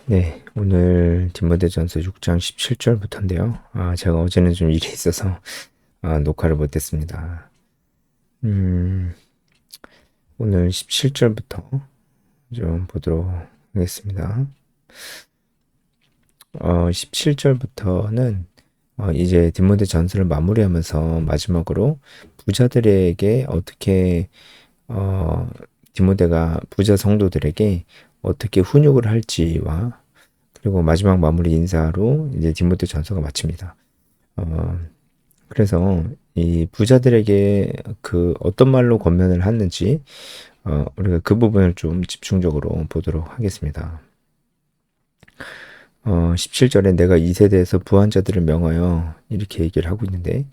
네, 오늘 디모데전서 6장 17절부터인데요. 제가 어제는 좀 일이 있어서 녹화를 못했습니다. 음, 오늘 17절부터 좀 보도록 하겠습니다. 17절부터는 이제 디모데전서를 마무리하면서 마지막으로 부자들에게 어떻게 디모데가 부자 성도들에게 어떻게 훈육을 할지와 그리고 마지막 마무리 인사로 이제 디모데 전서가 마칩니다. 그래서 이 부자들에게 그 어떤 말로 권면을 하는지 우리가 그 부분을 좀 집중적으로 보도록 하겠습니다. 17절에 내가 이 세대에서 부한 자들을 명하여 이렇게 얘기를 하고 있는데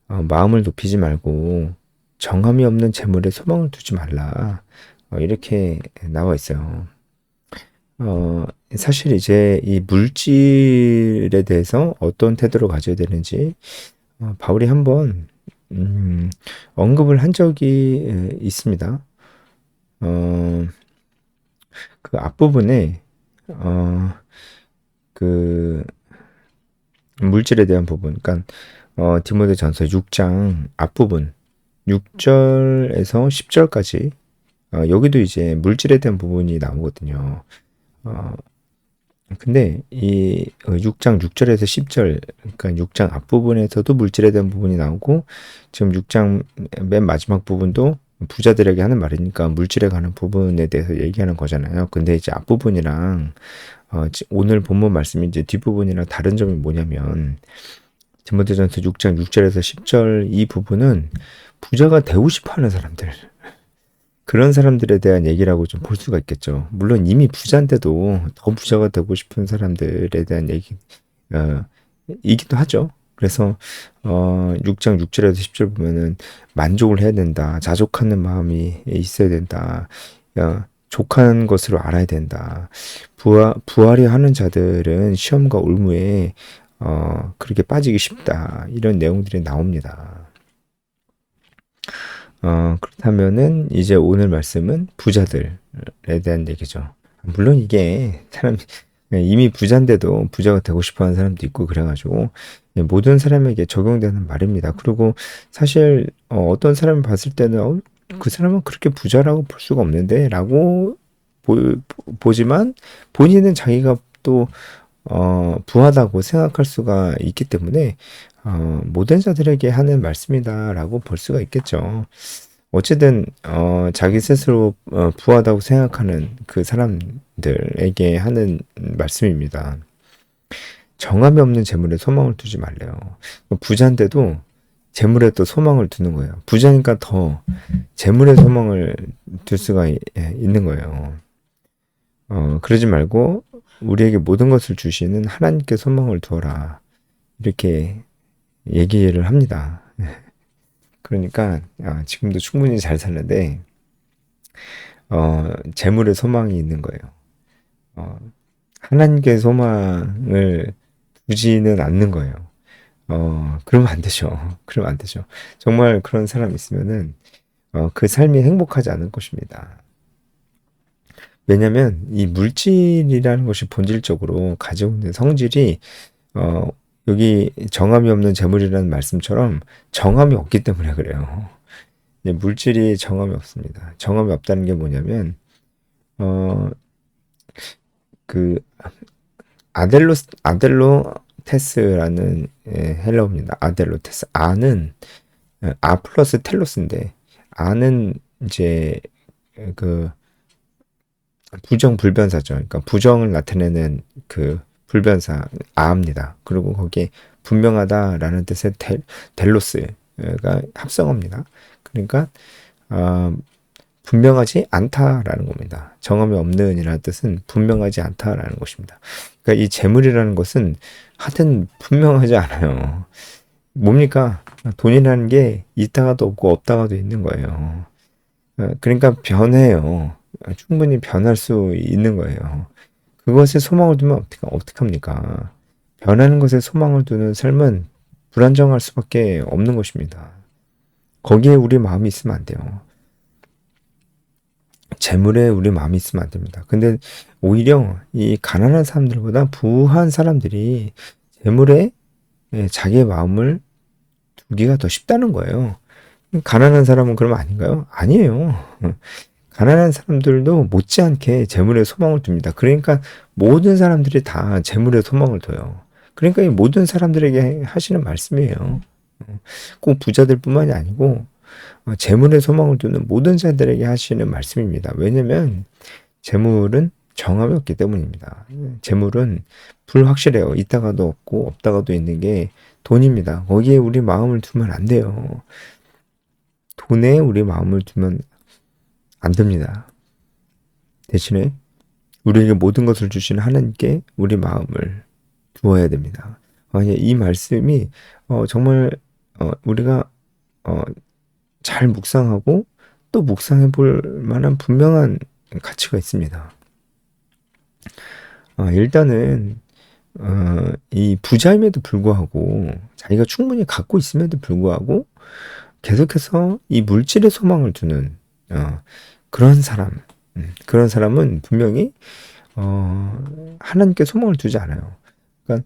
마음을 높이지 말고 정함이 없는 재물에 소망을 두지 말라 이렇게 나와 있어요. 사실 이제 이 물질에 대해서 어떤 태도를 가져야 되는지 바울이 한번 언급을 한 적이 있습니다. 그 앞부분에 그 물질에 대한 부분, 그러니까 디모데전서 6장 앞부분 6절에서 10절까지 여기도 이제 물질에 대한 부분이 나오거든요. 근데 이 6장 6절에서 10절, 그러니까 6장 앞부분에서도 물질에 대한 부분이 나오고 지금 6장 맨 마지막 부분도 부자들에게 하는 말이니까 물질에 관한 부분에 대해서 얘기하는 거잖아요. 근데 이제 앞부분이랑 오늘 본문 말씀이 이제 뒷부분이랑 다른 점이 뭐냐면 디모데전서 6장 6절에서 10절 이 부분은 부자가 되고 싶어 하는 사람들, 그런 사람들에 대한 얘기라고 좀 볼 수가 있겠죠. 물론 이미 부자인데도 더 부자가 되고 싶은 사람들에 대한 얘기, 이기도 하죠. 그래서 6장 6절에서 10절 보면은 만족을 해야 된다. 자족하는 마음이 있어야 된다. 족한 것으로 알아야 된다. 부하려 하는 자들은 시험과 올무에 그렇게 빠지기 쉽다. 이런 내용들이 나옵니다. 그렇다면은 이제 오늘 말씀은 부자들에 대한 얘기죠. 물론 이게 사람이 이미 부자인데도 부자가 되고 싶어 하는 사람도 있고 그래가지고 모든 사람에게 적용되는 말입니다. 그리고 사실 어떤 사람을 봤을 때는 그 사람은 그렇게 부자라고 볼 수가 없는데 라고 보지만 본인은 자기가 또 부하다고 생각할 수가 있기 때문에 모든 자들에게 하는 말씀이다라고 볼 수가 있겠죠. 어쨌든 자기 스스로 부하다고 생각하는 그 사람들에게 하는 말씀입니다. 정함이 없는 재물에 소망을 두지 말래요. 부자인데도 재물에 또 소망을 두는 거예요. 부자니까 더 재물에 소망을 둘 수가 있는 거예요. 그러지 말고 우리에게 모든 것을 주시는 하나님께 소망을 두어라. 이렇게 얘기를 합니다. 그러니까 지금도 충분히 잘 사는데 재물에 소망이 있는 거예요. 하나님께 소망을 두지는 않는 거예요. 그러면 안 되죠. 그러면 안 되죠. 정말 그런 사람이 있으면은 그 삶이 행복하지 않을 것입니다. 왜냐하면 이 물질이라는 것이 본질적으로 가지고 있는 성질이 여기 정함이 없는 재물이라는 말씀처럼 정함이 없기 때문에 그래요. 물질이 정함이 없습니다. 정함이 없다는 게 뭐냐면 그 아델로테스라는 헬라어입니다. 아델로테스. 아는 아 플러스 텔로스인데 아는 이제 그 부정 불변사죠. 그러니까 부정을 나타내는 그 불변사 아입니다. 그리고 거기에 분명하다라는 뜻의 델로스가 합성어입니다. 그러니까 분명하지 않다라는 겁니다. 정함이 없는이라는 뜻은 분명하지 않다라는 것입니다. 그러니까 이 재물이라는 것은 하여튼 분명하지 않아요. 뭡니까? 돈이라는 게 있다가도 없고 없다가도 있는 거예요. 그러니까 변해요. 충분히 변할 수 있는 거예요. 그것에 소망을 두면 어떡합니까? 변하는 것에 소망을 두는 삶은 불안정할 수밖에 없는 것입니다. 거기에 우리 마음이 있으면 안 돼요. 재물에 우리 마음이 있으면 안 됩니다. 근데 오히려 이 가난한 사람들보다 부한 사람들이 재물에 자기의 마음을 두기가 더 쉽다는 거예요. 가난한 사람은 그러면 아닌가요? 아니에요. 가난한 사람들도 못지않게 재물에 소망을 둡니다. 그러니까 모든 사람들이 다 재물에 소망을 둬요. 그러니까 이 모든 사람들에게 하시는 말씀이에요. 꼭 부자들뿐만이 아니고 재물에 소망을 두는 모든 자들에게 하시는 말씀입니다. 왜냐면 재물은 정함이 없기 때문입니다. 재물은 불확실해요. 있다가도 없고 없다가도 있는 게 돈입니다. 거기에 우리 마음을 두면 안 돼요. 돈에 우리 마음을 두면 안 됩니다. 대신에 우리에게 모든 것을 주신 하나님께 우리 마음을 두어야 됩니다. 이 말씀이 정말 우리가 잘 묵상하고 또 묵상해 볼 만한 분명한 가치가 있습니다. 일단은 이 부자임에도 불구하고 자기가 충분히 갖고 있음에도 불구하고 계속해서 이 물질의 소망을 두는 그런 사람은 분명히 하나님께 소망을 두지 않아요. 그러니까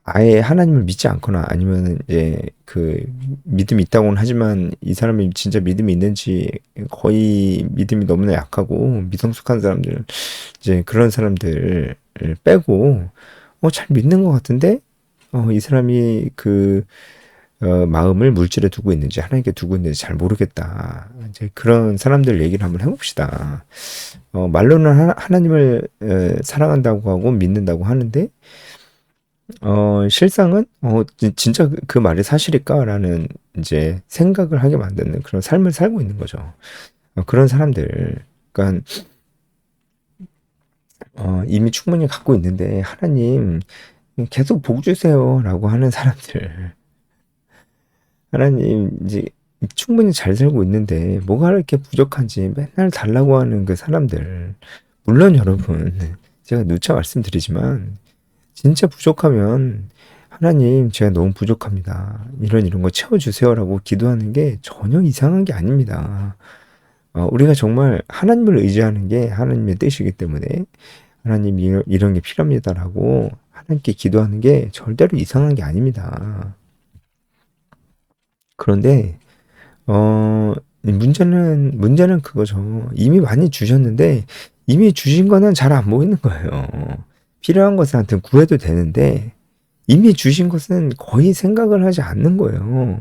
아예 하나님을 믿지 않거나 아니면 이제 그 믿음이 있다고는 하지만 이 사람이 진짜 믿음이 있는지 거의 믿음이 너무나 약하고 미성숙한 사람들 이제 그런 사람들을 빼고 잘 믿는 것 같은데 이 사람이 그 마음을 물질에 두고 있는지 하나님께 두고 있는지 잘 모르겠다. 이제 그런 사람들 얘기를 한번 해봅시다. 말로는 하나님을 사랑한다고 하고 믿는다고 하는데 실상은 진짜 그 말이 사실일까라는 이제 생각을 하게 만드는 그런 삶을 살고 있는 거죠. 그런 사람들, 그러니까 이미 충분히 갖고 있는데 하나님 계속 복 주세요라고 하는 사람들. 하나님 이제 충분히 잘 살고 있는데 뭐가 이렇게 부족한지 맨날 달라고 하는 그 사람들. 물론 여러분 제가 누차 말씀드리지만 진짜 부족하면 하나님 제가 너무 부족합니다. 이런 거 채워주세요라고 기도하는 게 전혀 이상한 게 아닙니다. 우리가 정말 하나님을 의지하는 게 하나님의 뜻이기 때문에 하나님 이런 게 필요합니다라고 하나님께 기도하는 게 절대로 이상한 게 아닙니다. 그런데 문제는 그거죠. 이미 많이 주셨는데 이미 주신 거는 잘 안 보이는 거예요. 필요한 것한테 구해도 되는데 이미 주신 것은 거의 생각을 하지 않는 거예요.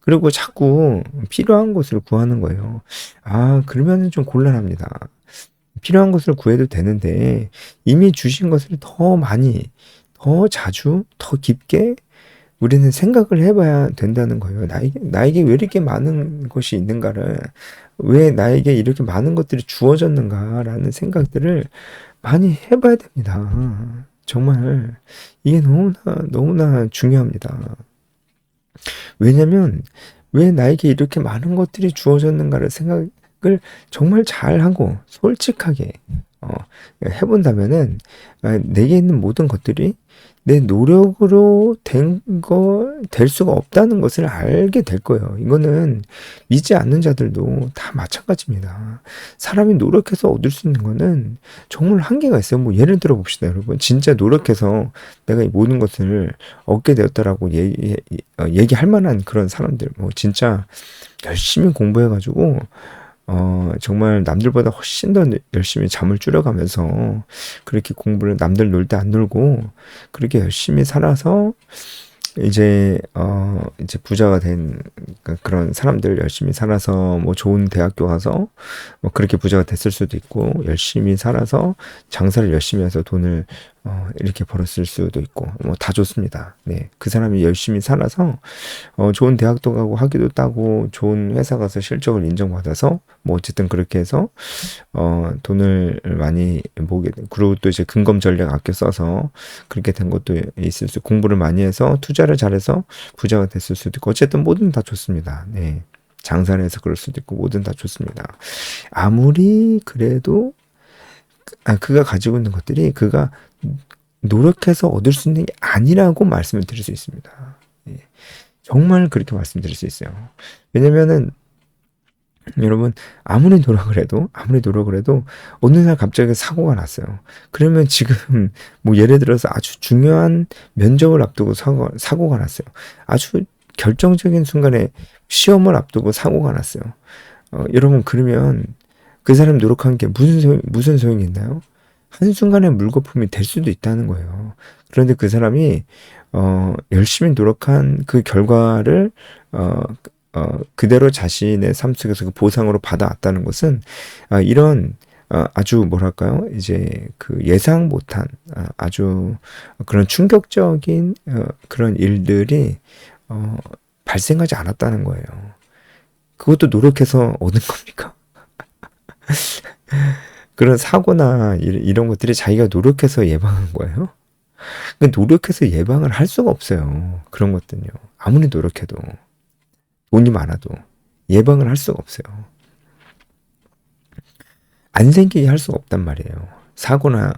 그리고 자꾸 필요한 것을 구하는 거예요. 그러면은 좀 곤란합니다. 필요한 것을 구해도 되는데 이미 주신 것을 더 많이, 더 자주, 더 깊게 우리는 생각을 해봐야 된다는 거예요. 나에게 왜 이렇게 많은 것이 있는가를, 왜 나에게 이렇게 많은 것들이 주어졌는가라는 생각들을 많이 해봐야 됩니다. 정말 이게 너무나 중요합니다. 왜냐면 왜 나에게 이렇게 많은 것들이 주어졌는가를 생각을 정말 잘하고 솔직하게 해본다면은 내게 있는 모든 것들이 내 노력으로 될 수가 없다는 것을 알게 될 거예요. 이거는 믿지 않는 자들도 다 마찬가지입니다. 사람이 노력해서 얻을 수 있는 거는 정말 한계가 있어요. 뭐 예를 들어 봅시다, 여러분. 진짜 노력해서 내가 이 모든 것을 얻게 되었다라고 얘기할 만한 그런 사람들, 뭐 진짜 열심히 공부해가지고 정말 남들보다 훨씬 더 열심히 잠을 줄여가면서 그렇게 공부를 남들 놀 때 안 놀고 그렇게 열심히 살아서 이제 부자가 된 그런 사람들 열심히 살아서 뭐 좋은 대학교 가서 뭐 그렇게 부자가 됐을 수도 있고 열심히 살아서 장사를 열심히 해서 돈을 이렇게 벌었을 수도 있고 뭐 다 좋습니다. 네, 그 사람이 열심히 살아서 좋은 대학도 가고 학위도 따고 좋은 회사 가서 실적을 인정받아서 뭐 어쨌든 그렇게 해서 돈을 많이 모으게 된, 그리고 또 이제 근검 전략 아껴 써서 그렇게 된 것도 있을 수, 공부를 많이 해서 투자를 잘해서 부자가 됐을 수도 있고 어쨌든 뭐든 다 좋습니다. 네, 장사를 해서 그럴 수도 있고 뭐든 다 좋습니다. 아무리 그래도 그가 가지고 있는 것들이 그가 노력해서 얻을 수 있는 게 아니라고 말씀을 드릴 수 있습니다. 예, 정말 그렇게 말씀드릴 수 있어요. 왜냐면은 여러분, 아무리 노력을 해도 어느 날 갑자기 사고가 났어요. 그러면 지금 뭐 예를 들어서 아주 중요한 면접을 앞두고 사고가 났어요. 아주 결정적인 순간에 시험을 앞두고 사고가 났어요. 여러분, 그러면 그 사람 노력한 게 무슨 소용이 있나요? 한순간에 물거품이 될 수도 있다는 거예요. 그런데 그 사람이 열심히 노력한 그 결과를 그대로 자신의 삶 속에서 그 보상으로 받아왔다는 것은 이런 아주 뭐랄까요? 이제 그 예상 못한 아주 그런 충격적인 그런 일들이 발생하지 않았다는 거예요. 그것도 노력해서 얻은 겁니까? 그런 사고나 이런 것들이 자기가 노력해서 예방한 거예요. 노력해서 예방을 할 수가 없어요. 그런 것들은요. 아무리 노력해도 돈이 많아도 예방을 할 수가 없어요. 안 생기게 할 수가 없단 말이에요. 사고나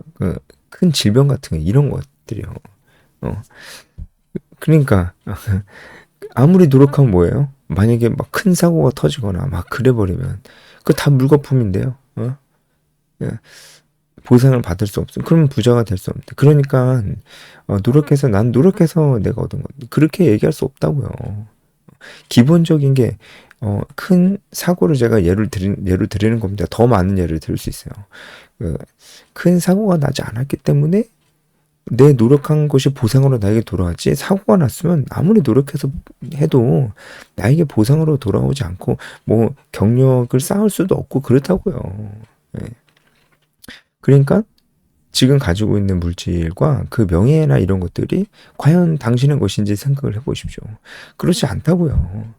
큰 질병 같은 거 이런 것들이요. 그러니까 아무리 노력하면 뭐예요? 만약에 막 큰 사고가 터지거나 막 그래 버리면 그거 다 물거품인데요. 예. 보상을 받을 수 없어. 그러면 부자가 될 수 없는데. 그러니까 난 노력해서 내가 얻은 것. 그렇게 얘기할 수 없다고요. 기본적인 게 큰 사고를 제가 예로 드리는 겁니다. 더 많은 예를 들 수 있어요. 큰 사고가 나지 않았기 때문에 내 노력한 것이 보상으로 나에게 돌아왔지, 사고가 났으면 아무리 노력해서 해도 나에게 보상으로 돌아오지 않고 뭐 경력을 쌓을 수도 없고 그렇다고요. 예. 그러니까 지금 가지고 있는 물질과 그 명예나 이런 것들이 과연 당신의 것인지 생각을 해보십시오. 그렇지 않다고요.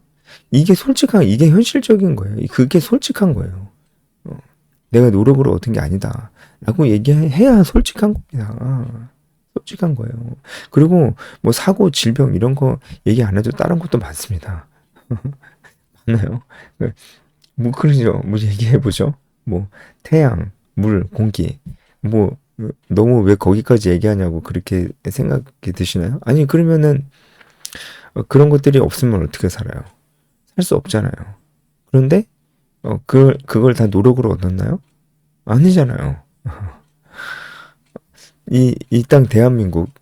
이게 현실적인 거예요. 그게 솔직한 거예요. 내가 노력으로 얻은 게 아니다. 라고 얘기해야 솔직한 겁니다. 솔직한 거예요. 그리고 뭐 사고, 질병 이런 거 얘기 안 해도 다른 것도 많습니다. 맞나요? 뭐 그러죠. 뭐 얘기해보죠. 뭐 태양, 물, 공기. 뭐 너무 왜 거기까지 얘기하냐고 그렇게 생각이 드시나요? 아니 그러면은 그런 것들이 없으면 어떻게 살아요? 살 수 없잖아요. 그런데 그걸 다 노력으로 얻었나요? 아니잖아요. 이 땅 대한민국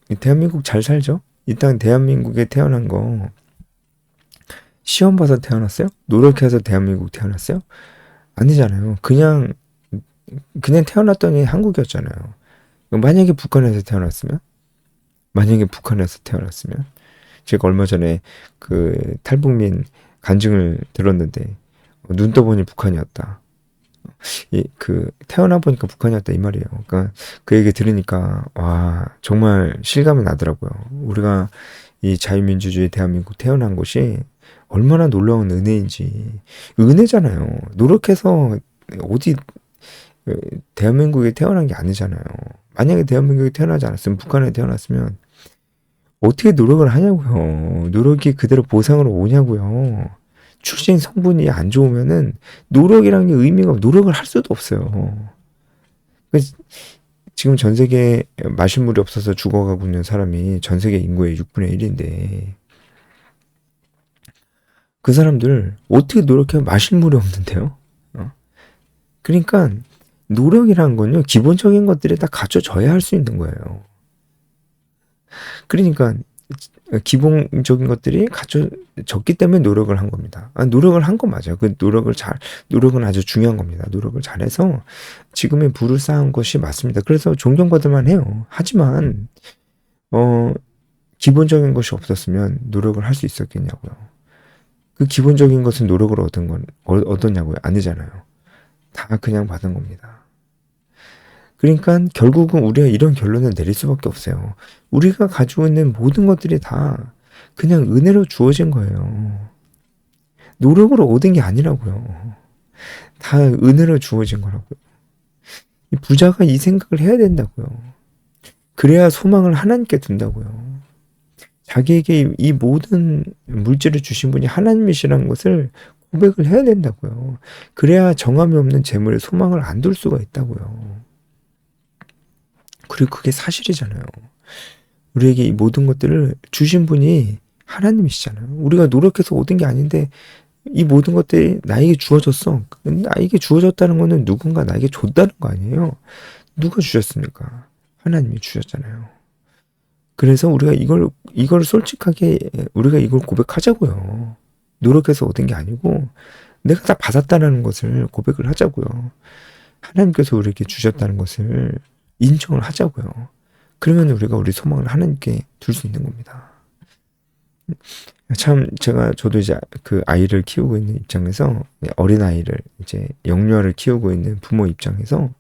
잘 살죠? 이 땅 대한민국에 태어난 거 시험 봐서 태어났어요? 노력해서 대한민국 태어났어요? 아니잖아요. 그냥 태어났더니 한국이었잖아요. 만약에 북한에서 태어났으면 제가 얼마 전에 그 탈북민 간증을 들었는데 눈 떠보니 북한이었다. 태어나 보니까 북한이었다 이 말이에요. 그러니까 그 얘기 들으니까 와 정말 실감이 나더라고요. 우리가 이 자유민주주의 대한민국 태어난 것이 얼마나 놀라운 은혜인지. 은혜잖아요. 노력해서 어디 대한민국에 태어난 게 아니잖아요. 만약에 대한민국에 태어나지 않았으면, 북한에 태어났으면 어떻게 노력을 하냐고요. 노력이 그대로 보상으로 오냐고요. 출신 성분이 안 좋으면은 노력이란 게 의미가 노력을 할 수도 없어요. 지금 전 세계에 마실 물이 없어서 죽어가고 있는 사람이 전 세계 인구의 6분의 1인데 그 사람들 어떻게 노력해야 마실 물이 없는데요? 그러니까 노력이란 건요, 기본적인 것들이 다 갖춰져야 할 수 있는 거예요. 그러니까 기본적인 것들이 갖춰졌기 때문에 노력을 한 겁니다. 노력을 한 건 맞아요. 노력은 아주 중요한 겁니다. 노력을 잘해서 지금의 부를 쌓은 것이 맞습니다. 그래서 존경받을 만해요. 하지만 기본적인 것이 없었으면 노력을 할 수 있었겠냐고요. 그 기본적인 것은 노력을 얻었냐고요? 아니잖아요. 다 그냥 받은 겁니다. 그러니까 결국은 우리가 이런 결론을 내릴 수밖에 없어요. 우리가 가지고 있는 모든 것들이 다 그냥 은혜로 주어진 거예요. 노력으로 얻은 게 아니라고요. 다 은혜로 주어진 거라고요. 이 부자가 이 생각을 해야 된다고요. 그래야 소망을 하나님께 둔다고요. 자기에게 이 모든 물질을 주신 분이 하나님이시라는 것을 고백을 해야 된다고요. 그래야 정함이 없는 재물에 소망을 안 둘 수가 있다고요. 그리고 그게 사실이잖아요. 우리에게 이 모든 것들을 주신 분이 하나님이시잖아요. 우리가 노력해서 얻은 게 아닌데 이 모든 것들이 나에게 주어졌어. 나에게 주어졌다는 거는 누군가 나에게 줬다는 거 아니에요. 누가 주셨습니까? 하나님이 주셨잖아요. 그래서 우리가 이걸 솔직하게 우리가 이걸 고백하자고요. 노력해서 얻은 게 아니고 내가 다 받았다는 것을 고백을 하자고요. 하나님께서 우리에게 주셨다는 것을 인정을 하자고요. 그러면 우리가 우리 소망을 하나님께 둘 수 있는 겁니다. 참 저도 이제 그 아이를 키우고 있는 입장에서 어린 아이를 이제 영유아를 키우고 있는 부모 입장에서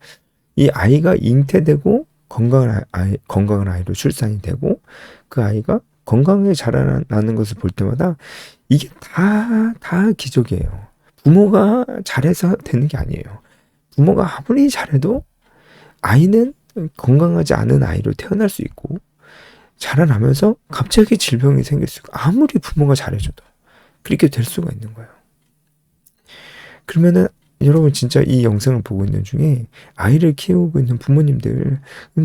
이 아이가 잉태되고 건강한 아이로 출산이 되고 그 아이가 건강하게 자라나는 것을 볼 때마다 이게 다 기적이에요. 부모가 잘해서 되는 게 아니에요. 부모가 아무리 잘해도 아이는 건강하지 않은 아이로 태어날 수 있고 자라나면서 갑자기 질병이 생길 수 있고 아무리 부모가 잘해줘도 그렇게 될 수가 있는 거예요. 그러면은 여러분 진짜 이 영상을 보고 있는 중에 아이를 키우고 있는 부모님들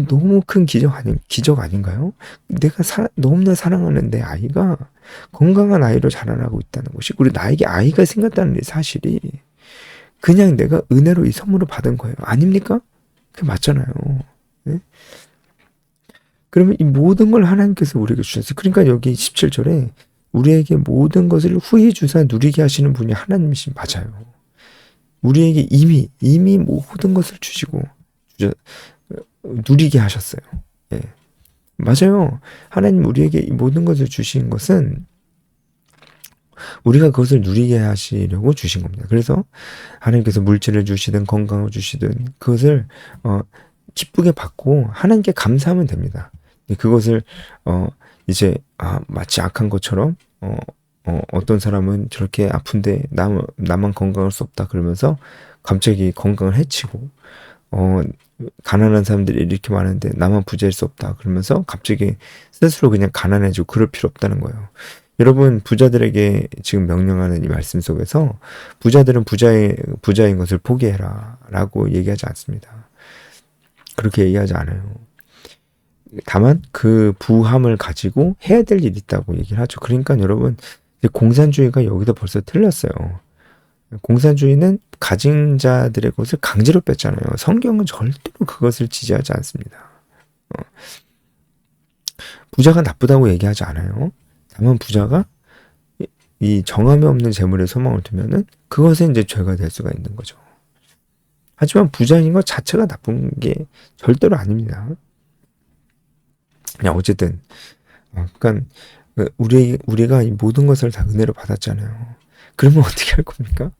너무 큰 기적 아닌가요? 내가 너무나 사랑하는 내 아이가 건강한 아이로 자라나고 있다는 것이 그리고 나에게 아이가 생겼다는 이 사실이 그냥 내가 은혜로 이 선물을 받은 거예요. 아닙니까? 그게 맞잖아요. 네? 그러면 이 모든 걸 하나님께서 우리에게 주셨어요. 그러니까 여기 17절에 우리에게 모든 것을 후히 주사 누리게 하시는 분이 하나님이신 맞아요. 우리에게 이미 모든 것을 주시고 누리게 하셨어요. 예. 맞아요. 하나님 우리에게 이 모든 것을 주신 것은 우리가 그것을 누리게 하시려고 주신 겁니다. 그래서 하나님께서 물질을 주시든 건강을 주시든 그것을 기쁘게 받고 하나님께 감사하면 됩니다. 그것을 이제 마치 악한 것처럼 어떤 사람은 저렇게 아픈데 나만 건강할 수 없다 그러면서 갑자기 건강을 해치고 가난한 사람들이 이렇게 많은데 나만 부자일 수 없다 그러면서 갑자기 스스로 그냥 가난해지고 그럴 필요 없다는 거예요. 여러분 부자들에게 지금 명령하는 이 말씀 속에서 부자들은 부자인 것을 포기해라 라고 얘기하지 않습니다. 그렇게 얘기하지 않아요. 다만 그 부함을 가지고 해야 될 일이 있다고 얘기를 하죠. 그러니까 여러분 공산주의가 여기서 벌써 틀렸어요. 공산주의는 가진 자들의 것을 강제로 뺐잖아요. 성경은 절대로 그것을 지지하지 않습니다. 부자가 나쁘다고 얘기하지 않아요. 다만 부자가 이 정함이 없는 재물에 소망을 두면은 그것은 이제 죄가 될 수가 있는 거죠. 하지만 부자인 것 자체가 나쁜 게 절대로 아닙니다. 그냥 어쨌든 그러니까 우리가 이 모든 것을 다 은혜로 받았잖아요. 그러면 어떻게 할 겁니까?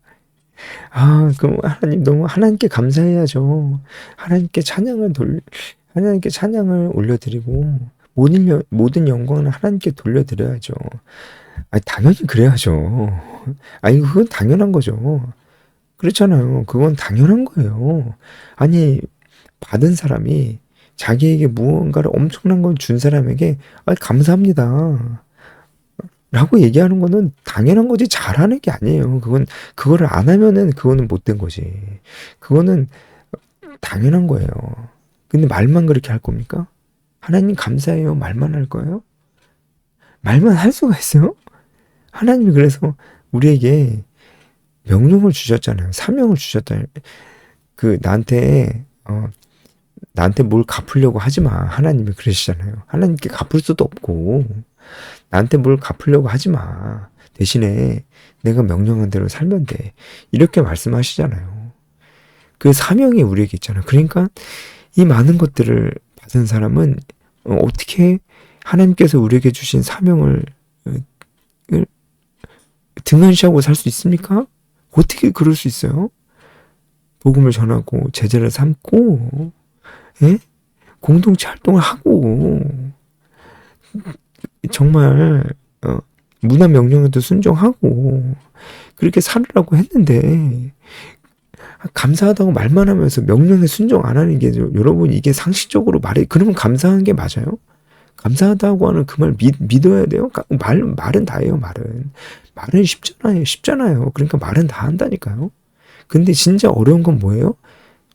그럼 하나님께 감사해야죠. 하나님께 찬양을 올려드리고 모든 영광을 하나님께 돌려드려야죠. 당연히 그래야죠. 그건 당연한 거죠. 그렇잖아요. 그건 당연한 거예요. 받은 사람이 자기에게 무언가를 엄청난 걸 준 사람에게 감사합니다. 라고 얘기하는 거는 당연한 거지 잘하는 게 아니에요. 그거를 안 하면은 그거는 못된 거지. 그거는 당연한 거예요. 근데 말만 그렇게 할 겁니까? 하나님 감사해요. 말만 할 거예요? 말만 할 수가 있어요? 하나님이 그래서 우리에게 명령을 주셨잖아요. 사명을 주셨잖아요. 나한테 뭘 갚으려고 하지 마. 하나님이 그러시잖아요. 하나님께 갚을 수도 없고 나한테 뭘 갚으려고 하지 마. 대신에 내가 명령한 대로 살면 돼. 이렇게 말씀하시잖아요. 그 사명이 우리에게 있잖아요. 그러니까 이 많은 것들을 받은 사람은 어떻게 하나님께서 우리에게 주신 사명을 등한시하고 살 수 있습니까? 어떻게 그럴 수 있어요? 복음을 전하고 제자를 삼고 공동체 활동을 하고 정말 문화 명령에도 순종하고 그렇게 살으라고 했는데 감사하다고 말만 하면서 명령에 순종 안 하는 게 여러분 이게 상식적으로 그러면 감사한 게 맞아요? 감사하다고 하는 그 말 믿어야 돼요? 말은 다 해요. 말은 쉽잖아요. 그러니까 말은 다 한다니까요. 근데 진짜 어려운 건 뭐예요?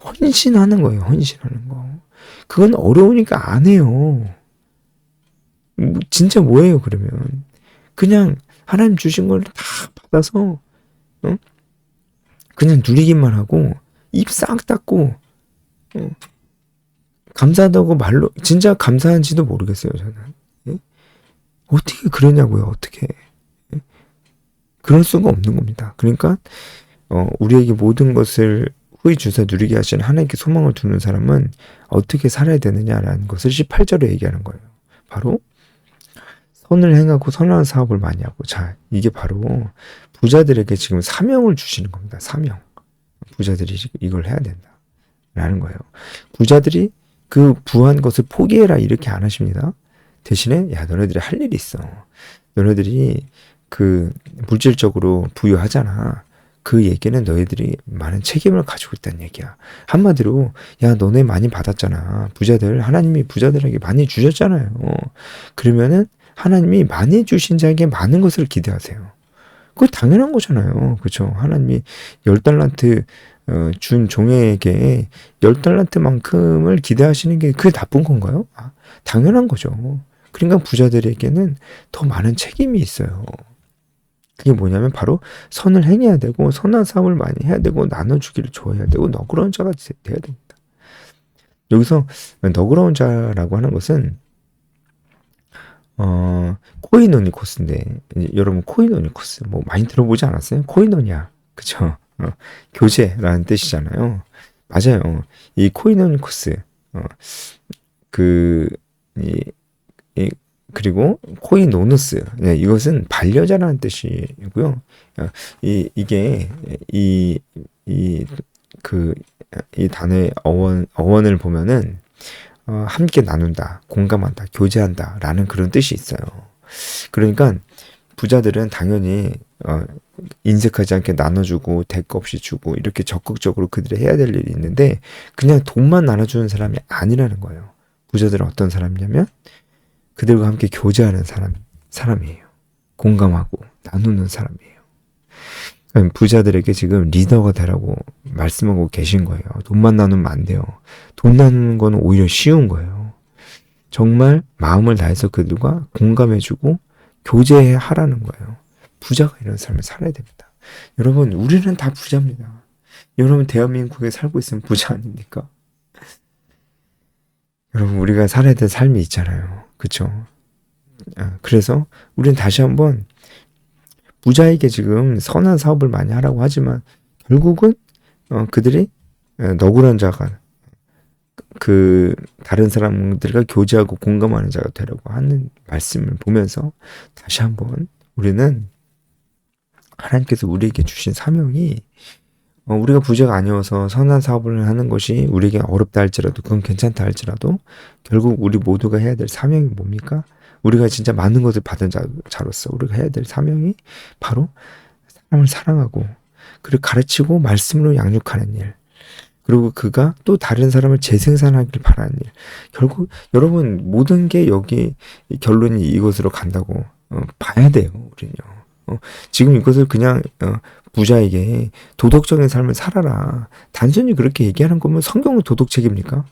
헌신하는 거예요. 헌신하는 거. 그건 어려우니까 안 해요. 진짜 뭐예요 그러면? 그냥 하나님 주신 걸 다 받아서 어? 그냥 누리기만 하고 입 싹 닫고 감사하다고 말로 진짜 감사한지도 모르겠어요 저는. 예? 어떻게 그러냐고요. 어떻게. 예? 그럴 수가 없는 겁니다. 그러니까 우리에게 모든 것을 후히 주사 누리게 하신 하나님께 소망을 두는 사람은 어떻게 살아야 되느냐라는 것을 18절에 얘기하는 거예요. 바로 선을 행하고 선한 사업을 많이 하고. 자, 이게 바로 부자들에게 지금 사명을 주시는 겁니다. 사명. 부자들이 이걸 해야 된다라는 거예요. 부자들이 그 부한 것을 포기해라 이렇게 안 하십니다. 대신에 야 너네들이 할 일이 있어. 너네들이 그 물질적으로 부유하잖아. 그 얘기는 너희들이 많은 책임을 가지고 있다는 얘기야. 한마디로 야 너네 많이 받았잖아. 부자들 하나님이 부자들에게 많이 주셨잖아요. 그러면은 하나님이 많이 주신 자에게 많은 것을 기대하세요. 그거 당연한 거잖아요. 그렇죠? 하나님이 10달란트 준 종에게 10달란트만큼을 기대하시는 게 그게 나쁜 건가요? 당연한 거죠. 그러니까 부자들에게는 더 많은 책임이 있어요. 그게 뭐냐면 바로 선을 행해야 되고 선한 사업을 많이 해야 되고 나눠주기를 좋아해야 되고 너그러운 자가 돼야 됩니다. 여기서 너그러운 자라고 하는 것은 코이노니코스인데 여러분 코이노니코스 뭐 많이 들어보지 않았어요? 코이노니아 그쵸? 교제라는 뜻이잖아요. 맞아요. 이 코이노니코스 그 이, 그리고 코이노누스 이것은 반려자라는 뜻이고요. 이게 이 단어의 어원을 보면은 함께 나눈다, 공감한다, 교제한다라는 그런 뜻이 있어요. 그러니까 부자들은 당연히 인색하지 않게 나눠주고 대가 없이 주고 이렇게 적극적으로 그들이 해야 될 일이 있는데 그냥 돈만 나눠주는 사람이 아니라는 거예요. 부자들은 어떤 사람이냐면 그들과 함께 교제하는 사람이에요. 공감하고 나누는 사람이에요. 부자들에게 지금 리더가 되라고 말씀하고 계신 거예요. 돈만 나누면 안 돼요. 돈 나누는 건 오히려 쉬운 거예요. 정말 마음을 다해서 그들과 공감해주고 교제하라는 거예요. 부자가 이런 삶을 살아야 됩니다. 여러분, 우리는 다 부자입니다. 여러분, 대한민국에 살고 있으면 부자 아닙니까? 여러분, 우리가 살아야 될 삶이 있잖아요. 그쵸? 그래서 우리는 다시 한번 부자에게 지금 선한 사업을 많이 하라고 하지만 결국은 그들이 너그러운 자가 그 다른 사람들과 교제하고 공감하는 자가 되라고 하는 말씀을 보면서 다시 한번 우리는 하나님께서 우리에게 주신 사명이 우리가 부자가 아니어서 선한 사업을 하는 것이 우리에게 어렵다 할지라도 그건 괜찮다 할지라도 결국 우리 모두가 해야 될 사명이 뭡니까? 우리가 진짜 많은 것을 받은 자로서 우리가 해야 될 사명이 바로 사람을 사랑하고 그리고 가르치고 말씀으로 양육하는 일 그리고 그가 또 다른 사람을 재생산하길 바라는 일 결국 여러분 모든 게 여기 결론이 이것으로 간다고 봐야 돼요. 우리는요. 지금 이것을 그냥 부자에게 도덕적인 삶을 살아라 단순히 그렇게 얘기하는 거면 성경은 도덕책입니까?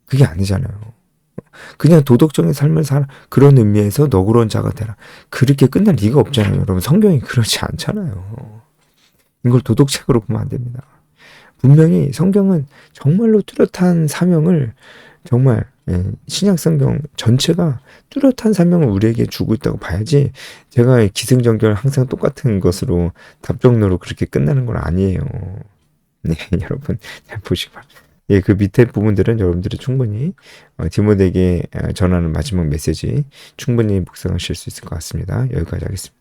그게 아니잖아요. 그냥 도덕적인 삶을 살아 그런 의미에서 너그러운 자가 되라 그렇게 끝날 리가 없잖아요. 여러분 성경이 그렇지 않잖아요. 이걸 도덕책으로 보면 안 됩니다. 분명히 성경은 정말로 뚜렷한 사명을 정말 신약 성경 전체가 뚜렷한 사명을 우리에게 주고 있다고 봐야지 제가 기승전결 항상 똑같은 것으로 답정너로 그렇게 끝나는 건 아니에요. 네 여러분 잘 보시기 바랍니다. 예, 그 밑에 부분들은 여러분들이 충분히 디모데에게 전하는 마지막 메시지 충분히 묵상하실 수 있을 것 같습니다. 여기까지 하겠습니다.